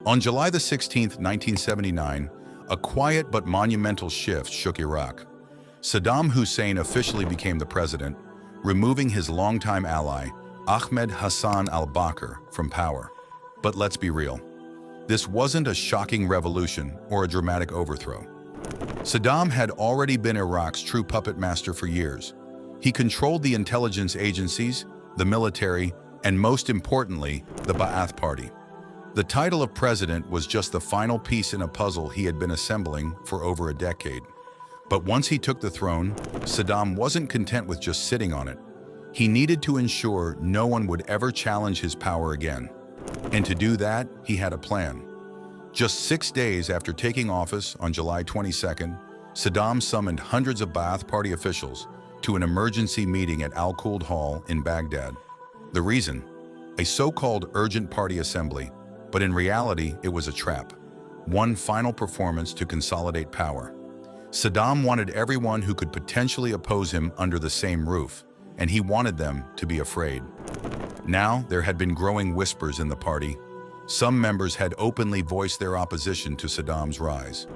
On July the 16th, 1979, a quiet but monumental shift shook Iraq. Saddam Hussein officially became the president, removing his longtime ally, Ahmed Hassan al-Bakr, from power. But let's be real. This wasn't a shocking revolution or a dramatic overthrow. Saddam had already been Iraq's true puppet master for years. He controlled the intelligence agencies, the military, and most importantly, the Baath Party. The title of president was just the final piece in a puzzle he had been assembling for over a decade. But once he took the throne, Saddam wasn't content with just sitting on it. He needed to ensure no one would ever challenge his power again. And to do that, he had a plan. Just 6 days after taking office on July 22nd, Saddam summoned hundreds of Baath Party officials to an emergency meeting at Al-Quld Hall in Baghdad. The reason? A so-called urgent party assembly, but in reality, it was a trap. One final performance to consolidate power. Saddam wanted everyone who could potentially oppose him under the same roof, and he wanted them to be afraid. Now, there had been growing whispers in the party. Some members had openly voiced their opposition to Saddam's rise.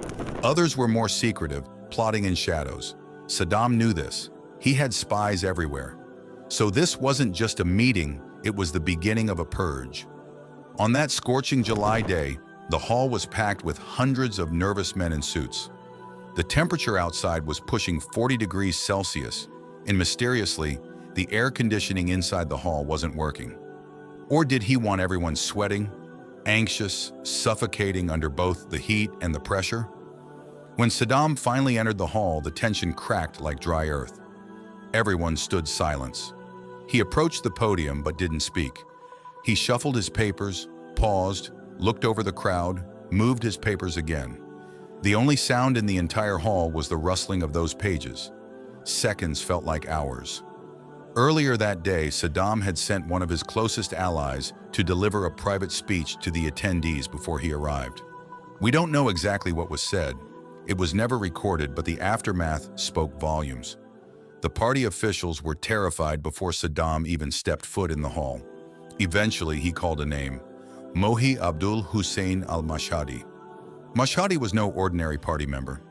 Others were more secretive, plotting in shadows. Saddam knew this. He had spies everywhere. So this wasn't just a meeting, it was the beginning of a purge. On that scorching July day, the hall was packed with hundreds of nervous men in suits. The temperature outside was pushing 40 degrees Celsius, and mysteriously, the air conditioning inside the hall wasn't working. Or did he want everyone sweating, anxious, suffocating under both the heat and the pressure? When Saddam finally entered the hall, the tension cracked like dry earth. Everyone stood silent. He approached the podium but didn't speak. He shuffled his papers, paused, looked over the crowd, moved his papers again. The only sound in the entire hall was the rustling of those pages. Seconds felt like hours. Earlier that day, Saddam had sent one of his closest allies to deliver a private speech to the attendees before he arrived. We don't know exactly what was said. It was never recorded, but the aftermath spoke volumes. The party officials were terrified before Saddam even stepped foot in the hall. Eventually, he called a name: Mohi Abdul Hussein al-Mashhadi. Mashhadi was no ordinary party member.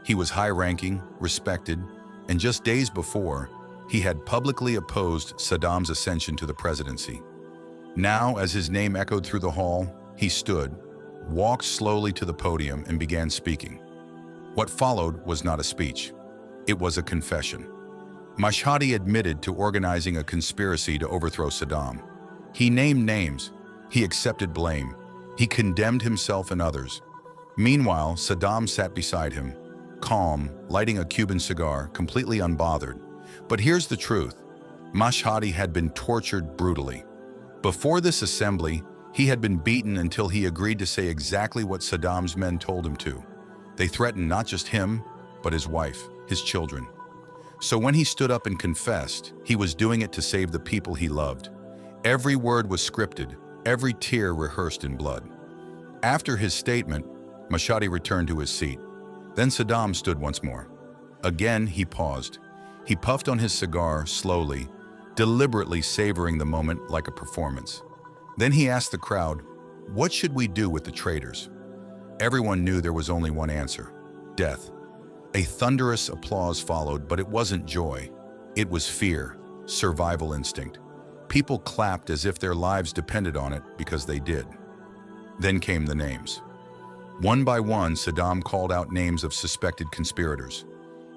He was high-ranking, respected, and just days before, he had publicly opposed Saddam's ascension to the presidency. Now, as his name echoed through the hall, he stood, walked slowly to the podium, and began speaking. What followed was not a speech. It was a confession. Mashhadi admitted to organizing a conspiracy to overthrow Saddam. He named names. He accepted blame. He condemned himself and others. Meanwhile, Saddam sat beside him, calm, lighting a Cuban cigar, completely unbothered. But here's the truth. Mashhadi had been tortured brutally. Before this assembly, he had been beaten until he agreed to say exactly what Saddam's men told him to. They threatened not just him, but his wife, his children. So when he stood up and confessed, he was doing it to save the people he loved. Every word was scripted, every tear rehearsed in blood. After his statement, Mashhadi returned to his seat. Then Saddam stood once more. Again, he paused. He puffed on his cigar slowly, deliberately savoring the moment like a performance. Then he asked the crowd, "What should we do with the traitors?" Everyone knew there was only one answer: death. A thunderous applause followed, but it wasn't joy. It was fear, survival instinct. People clapped as if their lives depended on it, because they did. Then came the names. One by one, Saddam called out names of suspected conspirators.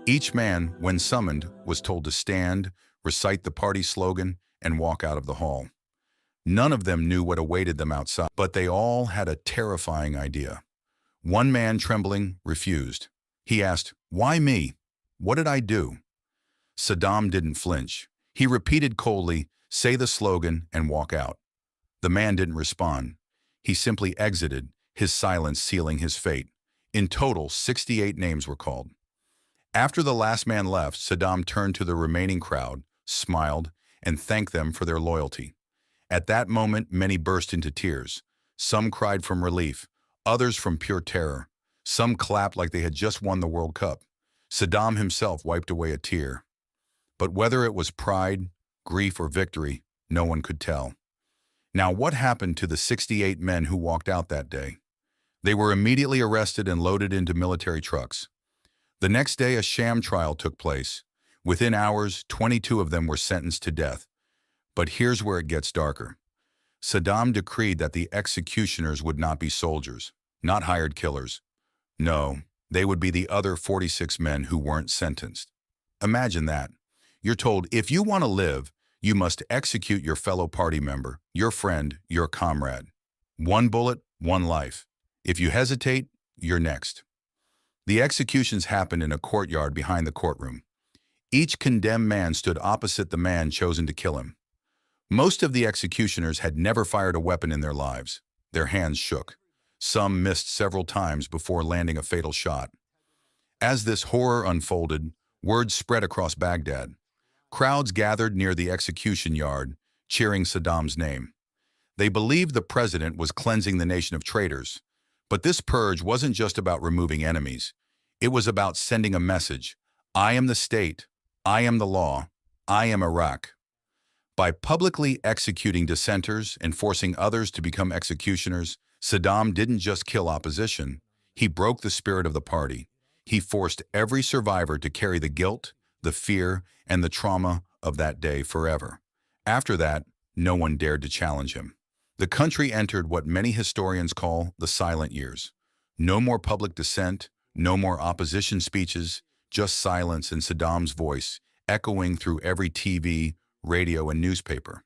Each man, when summoned, was told to stand, recite the party slogan, and walk out of the hall. None of them knew what awaited them outside, but they all had a terrifying idea. One man, trembling, refused. He asked, "Why me? What did I do?" Saddam didn't flinch. He repeated coldly, "Say the slogan and walk out." The man didn't respond. He simply exited, his silence sealing his fate. In total, 68 names were called. After the last man left, Saddam turned to the remaining crowd, smiled, and thanked them for their loyalty. At that moment, many burst into tears. Some cried from relief, others from pure terror. Some clapped like they had just won the World Cup. Saddam himself wiped away a tear. But whether it was pride, grief, or victory, no one could tell. Now, what happened to the 68 men who walked out that day? They were immediately arrested and loaded into military trucks. The next day, a sham trial took place. Within hours, 22 of them were sentenced to death. But here's where it gets darker. Saddam decreed that the executioners would not be soldiers, not hired killers. No, they would be the other 46 men who weren't sentenced. Imagine that. You're told if you want to live, you must execute your fellow party member, your friend, your comrade. One bullet, one life. If you hesitate, you're next. The executions happened in a courtyard behind the courtroom. Each condemned man stood opposite the man chosen to kill him. Most of the executioners had never fired a weapon in their lives. Their hands shook. Some missed several times before landing a fatal shot. As this horror unfolded, word spread across Baghdad. Crowds gathered near the execution yard, cheering Saddam's name. They believed the president was cleansing the nation of traitors. But this purge wasn't just about removing enemies. It was about sending a message. I am the state. I am the law. I am Iraq. By publicly executing dissenters and forcing others to become executioners, Saddam didn't just kill opposition. He broke the spirit of the party. He forced every survivor to carry the guilt, the fear, and the trauma of that day forever. After that, no one dared to challenge him. The country entered what many historians call the silent years. No more public dissent, no more opposition speeches, just silence and Saddam's voice echoing through every TV, radio, and newspaper.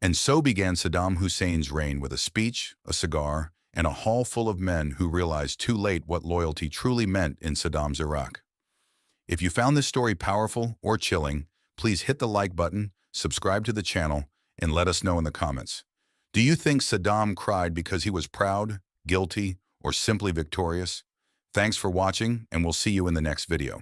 And so began Saddam Hussein's reign with a speech, a cigar, and a hall full of men who realized too late what loyalty truly meant in Saddam's Iraq. If you found this story powerful or chilling, please hit the like button, subscribe to the channel, and let us know in the comments. Do you think Saddam cried because he was proud, guilty, or simply victorious? Thanks for watching, and we'll see you in the next video.